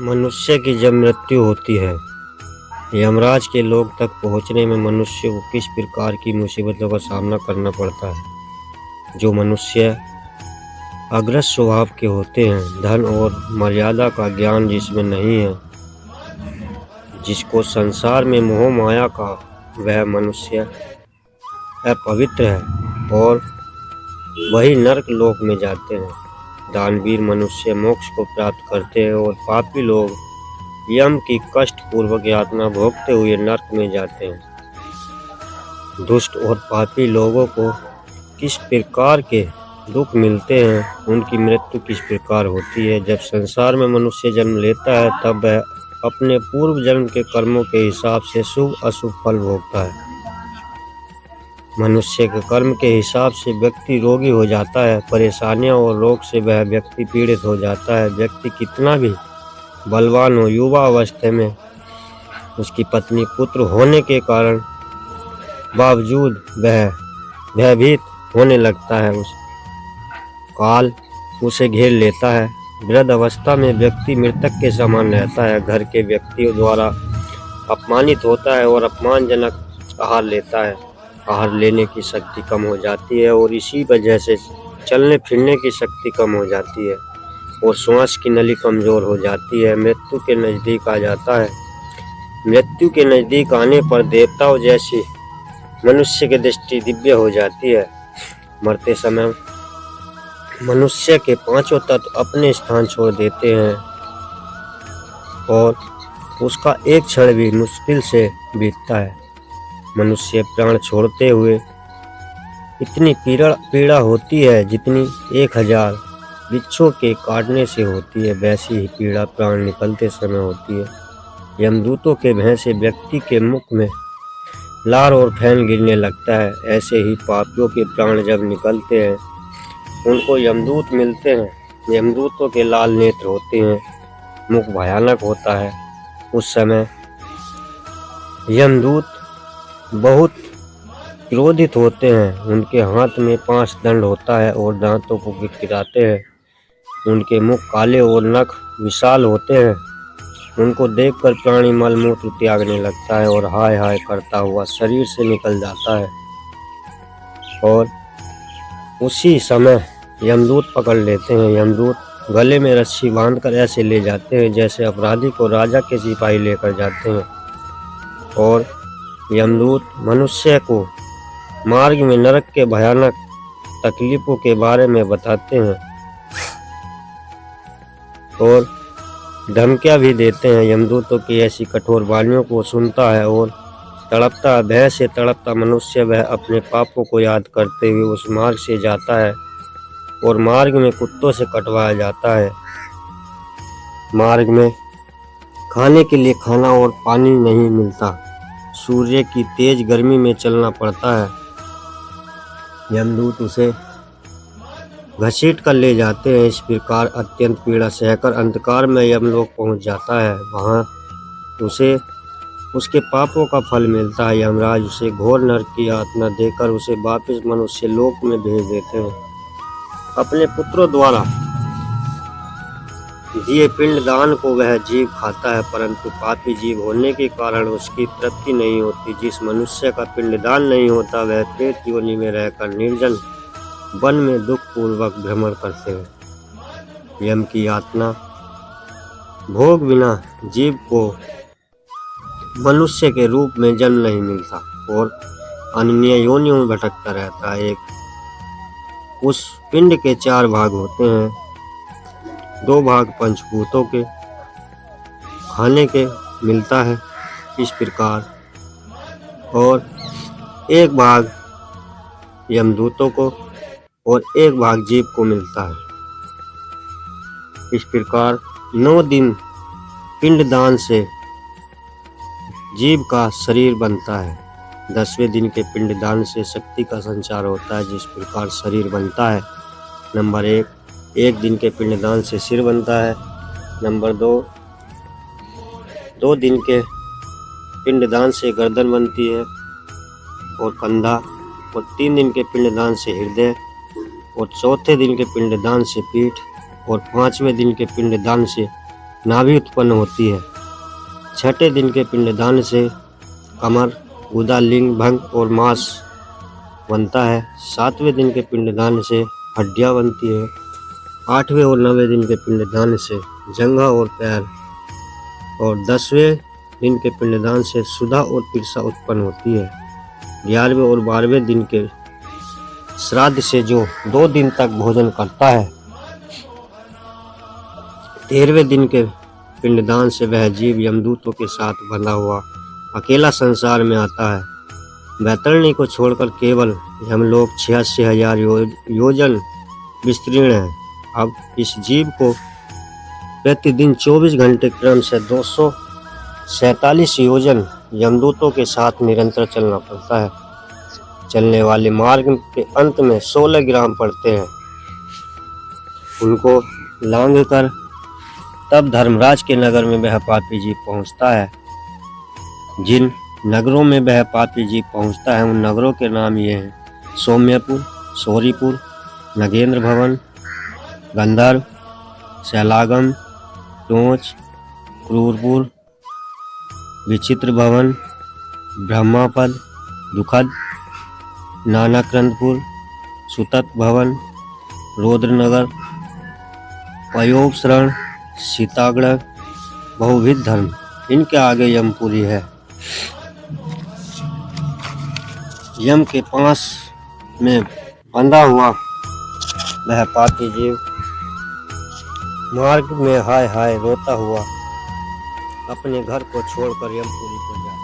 मनुष्य की जब मृत्यु होती है, यमराज के लोक तक पहुंचने में मनुष्य को किस प्रकार की मुसीबतों का सामना करना पड़ता है। जो मनुष्य अग्रस्त स्वभाव के होते हैं, धन और मर्यादा का ज्ञान जिसमें नहीं है, जिसको संसार में मोह माया का, वह मनुष्य अपवित्र है और वही नरक लोक में जाते हैं। दानवीर मनुष्य मोक्ष को प्राप्त करते हैं और पापी लोग यम की कष्ट पूर्वक यातना भोगते हुए नरक में जाते हैं। दुष्ट और पापी लोगों को किस प्रकार के दुख मिलते हैं, उनकी मृत्यु किस प्रकार होती है। जब संसार में मनुष्य जन्म लेता है, तब वह अपने पूर्व जन्म के कर्मों के हिसाब से शुभ अशुभ फल भोगता है। मनुष्य के कर्म के हिसाब से व्यक्ति रोगी हो जाता है। परेशानियां और रोग से वह व्यक्ति पीड़ित हो जाता है। व्यक्ति कितना भी बलवान हो, युवा अवस्था में उसकी पत्नी पुत्र होने के कारण बावजूद वह भयभीत होने लगता है। उस काल उसे घेर लेता है। वृद्ध अवस्था में व्यक्ति मृतक के समान रहता है। घर के व्यक्तियों द्वारा अपमानित होता है और अपमानजनक आहार लेता है। आहार लेने की शक्ति कम हो जाती है और इसी वजह से चलने फिरने की शक्ति कम हो जाती है और श्वास की नली कमजोर हो जाती है। मृत्यु के नज़दीक आ जाता है। मृत्यु के नज़दीक आने पर देवताओं जैसी मनुष्य की दृष्टि दिव्य हो जाती है। मरते समय मनुष्य के पांचों तत्व अपने स्थान छोड़ देते हैं और उसका एक क्षण भी मुश्किल से बीतता है। मनुष्य प्राण छोड़ते हुए इतनी पीड़ा होती है जितनी 1000 वृक्षों के काटने से होती है, वैसी ही पीड़ा प्राण निकलते समय होती है। यमदूतों के भय से व्यक्ति के मुख में लार और फैन गिरने लगता है। ऐसे ही पापियों के प्राण जब निकलते हैं, उनको यमदूत मिलते हैं। यमदूतों के लाल नेत्र होते हैं, मुख भयानक होता है। उस समय यमदूत बहुत क्रोधित होते हैं। उनके हाथ में 5 दंड होता है और दांतों को गिटगिटाते हैं। उनके मुख काले और नख विशाल होते हैं। उनको देखकर प्राणी मलमूत्र त्यागने लगता है और हाय हाय करता हुआ शरीर से निकल जाता है और उसी समय यमदूत पकड़ लेते हैं। यमदूत गले में रस्सी बांधकर ऐसे ले जाते हैं जैसे अपराधी को राजा के सिपाही लेकर जाते हैं और यमदूत मनुष्य को मार्ग में नरक के भयानक तकलीफों के बारे में बताते हैं और धमकियां भी देते हैं। यमदूतों की ऐसी कठोर वाणियों को सुनता है और तड़पता, भय से तड़पता मनुष्य वह अपने पापों को याद करते हुए उस मार्ग से जाता है और मार्ग में कुत्तों से कटवाया जाता है। मार्ग में खाने के लिए खाना और पानी नहीं मिलता। सूर्य की तेज गर्मी में चलना पड़ता है। यमदूत उसे घसीट कर ले जाते हैं। इस प्रकार अत्यंत पीड़ा सहकर अंधकार में यमलोक पहुंच जाता है। वहां उसे उसके पापों का फल मिलता है। यमराज उसे घोर नरक की यातना देकर उसे वापस मनुष्य लोक में भेज देते हैं। अपने पुत्रों द्वारा दिए पिंडदान को वह जीव खाता है, परंतु पापी जीव होने के कारण उसकी तृप्ति नहीं होती। जिस मनुष्य का पिंडदान नहीं होता, वह प्रेत योनि में रहकर निर्जन वन में दुख पूर्वक भ्रमण करते हैं। यम की यातना भोग बिना जीव को मनुष्य के रूप में जन्म नहीं मिलता और अन्य योनियों में भटकता रहता है। उस पिंड के 4 भाग होते हैं। 2 भाग पंचभूतों के खाने के मिलता है इस प्रकार, और 1 भाग यमदूतों को और 1 भाग जीव को मिलता है। इस प्रकार 9 दिन पिंडदान से जीव का शरीर बनता है। 10वें दिन के पिंडदान से शक्ति का संचार होता है। जिस प्रकार शरीर बनता है, नंबर 1 दिन के पिंडदान से सिर बनता है। नंबर 2 दिन के पिंडदान से गर्दन बनती है और कंधा, और 3 दिन के पिंडदान से हृदय, और 4थे दिन के पिंडदान से पीठ, और 5वें दिन के पिंडदान से नाभि उत्पन्न होती है। छठे दिन के पिंडदान से कमर, गुदा, लिंग, भंग और मांस बनता है। सातवें दिन के पिंडदान से हड्डियां बनती है। आठवें और नौवें दिन के पिंडदान से जंघा और पैर, और 10वें दिन के पिंडदान से सुधा और पिरसा उत्पन्न होती है। 11वें और 12वें दिन के श्राद्ध से जो 2 दिन तक भोजन करता है, 13वें दिन के पिंडदान से वह जीव यमदूतों के साथ बंधा हुआ अकेला संसार में आता है। बैतरणी को छोड़कर केवल यमलोक 86,000 योजन विस्तीर्ण है। अब इस जीव को प्रतिदिन 24 घंटे क्रम से 247 योजन यमदूतों के साथ निरंतर चलना पड़ता है। चलने वाले मार्ग के अंत में 16 ग्राम पड़ते हैं। उनको लांघकर तब धर्मराज के नगर में वह पापी जीव पहुंचता है। जिन नगरों में वह पापी जीव पहुंचता है, उन नगरों के नाम ये हैं: सौम्यपुर, सौरीपुर, नगेंद्र भवन, गंधर्व, शैलागम, टोंच, क्रूरपुर, विचित्र भवन, ब्रह्मापद, दुखद, नानाक्रंदपुर, सुतत भवन, रुद्रनगर, पयोगशरण, सीतागढ़, बहुविध धर्म। इनके आगे यमपुरी है। यम के पास में बंधा हुआ वह पापी जीव मार्ग में हाय हाय रोता हुआ अपने घर को छोड़कर यमपुरी को जाता है।